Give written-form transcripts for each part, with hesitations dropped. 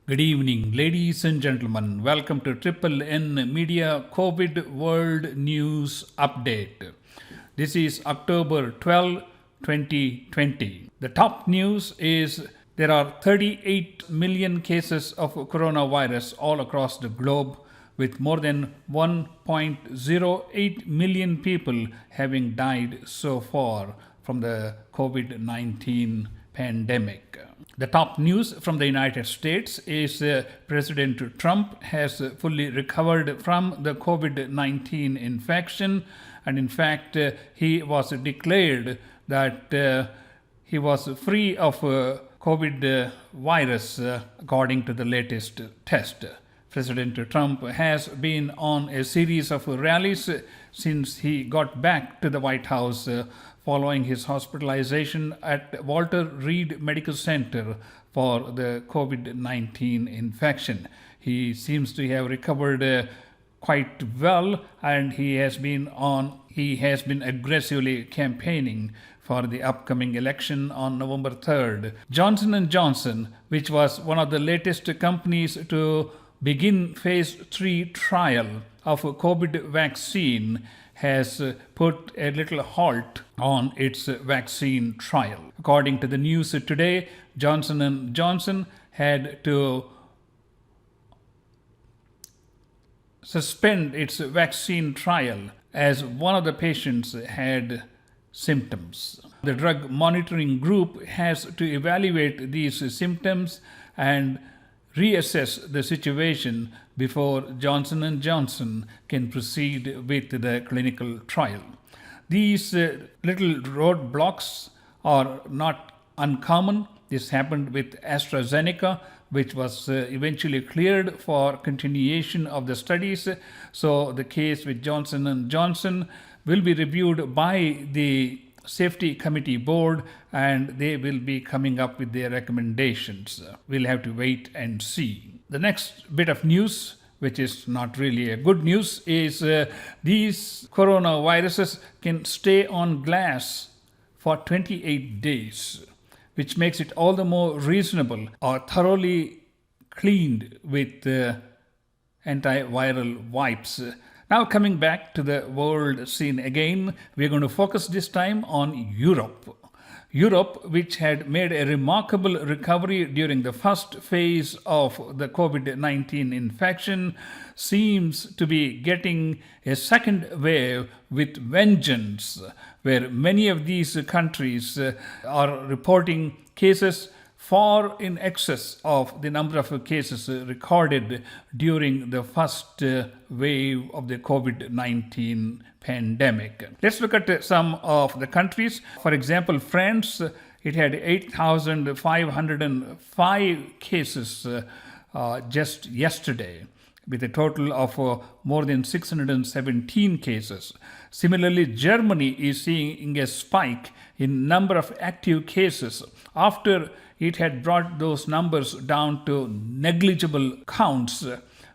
Good evening, ladies and gentlemen. Welcome to Triple N Media COVID World News Update. This is October 12, 2020. The top news is there are 38 million cases of coronavirus all across the globe, with more than 1.08 million people having died so far from the COVID 19 pandemic. The top news from the United States is President Trump has fully recovered from the COVID 19 infection, and in fact, he was declared that he was free of COVID virus according to the latest test. President Trump has been on a series of rallies since he got back to the White House following his hospitalization at Walter Reed Medical Center for the COVID-19 infection. He seems to have recovered quite well, and he has been aggressively campaigning for the upcoming election on November 3rd. Johnson & Johnson, which was one of the latest companies to begin phase 3 trial of a COVID vaccine, has put a little halt on its vaccine trial. According to the news today, Johnson & Johnson had to suspend its vaccine trial as one of the patients had symptoms. The drug monitoring group has to evaluate these symptoms and reassess the situation before Johnson & Johnson can proceed with the clinical trial. These little roadblocks are not uncommon. This happened with AstraZeneca, which was eventually cleared for continuation of the studies. So the case with Johnson & Johnson will be reviewed by the Safety Committee Board, and they will be coming up with their recommendations. We'll have to wait and see. The next bit of news, which is not really a good news, is these coronaviruses can stay on glass for 28 days, which makes it all the more reasonable or thoroughly cleaned with antiviral wipes. Now coming back to the world scene again, we're going to focus this time on Europe. Europe, which had made a remarkable recovery during the first phase of the COVID-19 infection, seems to be getting a second wave with vengeance, where many of these countries are reporting cases far in excess of the number of cases recorded during the first wave of the COVID-19 pandemic. Let's look at some of the countries. For example, France, it had 8,505 cases just yesterday, with a total of more than 617 cases. Similarly, Germany is seeing a spike in number of active cases after it had brought those numbers down to negligible counts.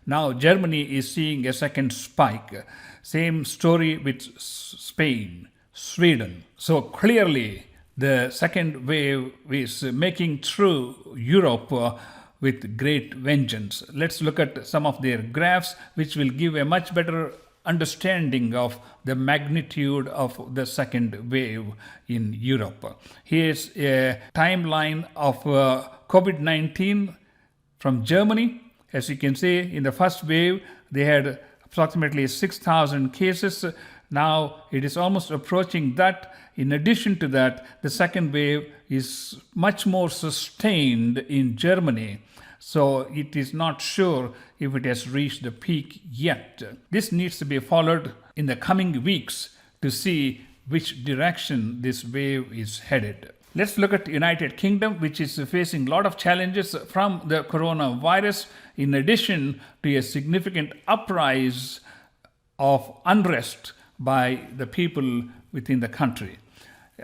Now Germany is seeing a second spike. Same story with Spain, Sweden. So clearly the second wave is making through Europe with great vengeance. Let's look at some of their graphs, which will give a much better understanding of the magnitude of the second wave in Europe. Here's a timeline of COVID-19 from Germany. As you can see, in the first wave, they had approximately 6,000 cases. Now it is almost approaching that. In addition to that, the second wave is much more sustained in Germany. So it is not sure if it has reached the peak yet. This needs to be followed in the coming weeks to see which direction this wave is headed. Let's look at the United Kingdom, which is facing a lot of challenges from the coronavirus, in addition to a significant uprise of unrest by the people within the country.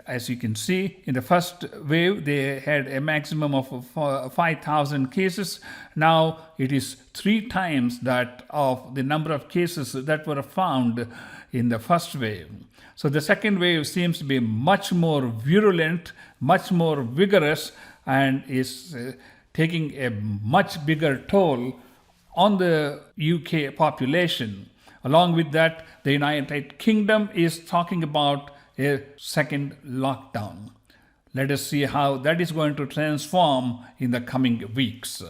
As you can see, in the first wave, they had a maximum of 5,000 cases. Now it is 3 times that of the number of cases that were found in the first wave. So the second wave seems to be much more virulent, much more vigorous, and is taking a much bigger toll on the UK population. Along with that, the United Kingdom is talking about a second lockdown. Let us see how that is going to transform in the coming weeks.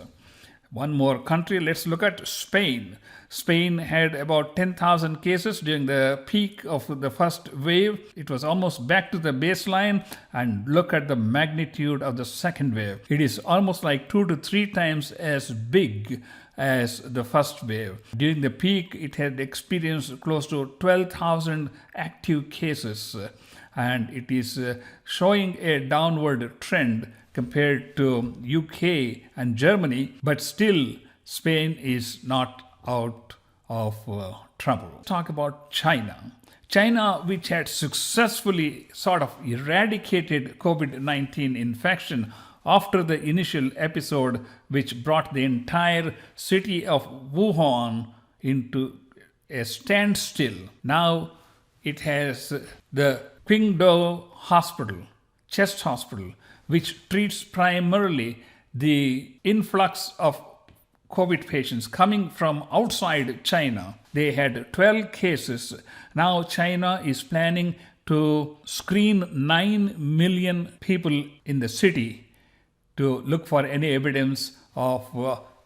One more country, let's look at Spain. Spain had about 10,000 cases during the peak of the first wave. It was almost back to the baseline, and look at the magnitude of the second wave. It is almost like 2 to 3 times as big as the first wave. During the peak, it had experienced close to 12,000 active cases, and it is showing a downward trend compared to UK and Germany, but still Spain is not out of trouble. Let's talk about China. China, which had successfully sort of eradicated COVID-19 infection after the initial episode, which brought the entire city of Wuhan into a standstill. Now it has the Qingdao Hospital, chest hospital, which treats primarily the influx of COVID patients coming from outside China. They had 12 cases. Now China is planning to screen 9 million people in the city to look for any evidence of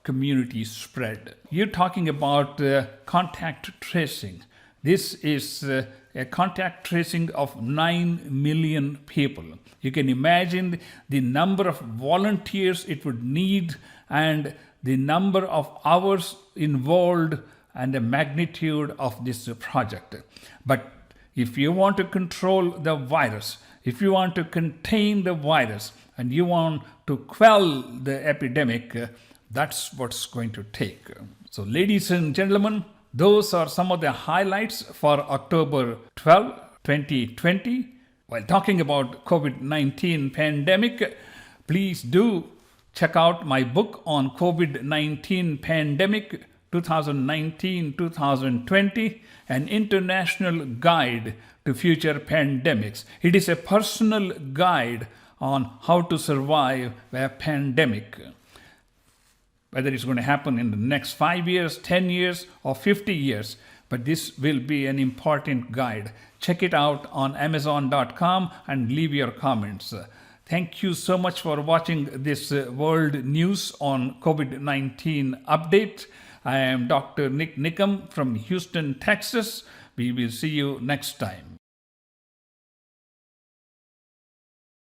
community spread. You're talking about contact tracing. This is a contact tracing of 9 million people. You can imagine the number of volunteers it would need and the number of hours involved and the magnitude of this project. But if you want to control the virus, if you want to contain the virus, and you want to quell the epidemic, that's what's going to take. So, ladies and gentlemen, those are some of the highlights for October 12, 2020. While talking about COVID-19 pandemic, please do check out my book on COVID-19 pandemic 2019-2020, an international guide to future pandemics. It is a personal guide on how to survive a pandemic. Whether it's going to happen in the next 5 years, 10 years, or 50 years, but this will be an important guide. Check it out on Amazon.com and leave your comments. Thank you so much for watching this world news on COVID-19 update. I am Dr. Nik Nikam from Houston, Texas. We will see you next time.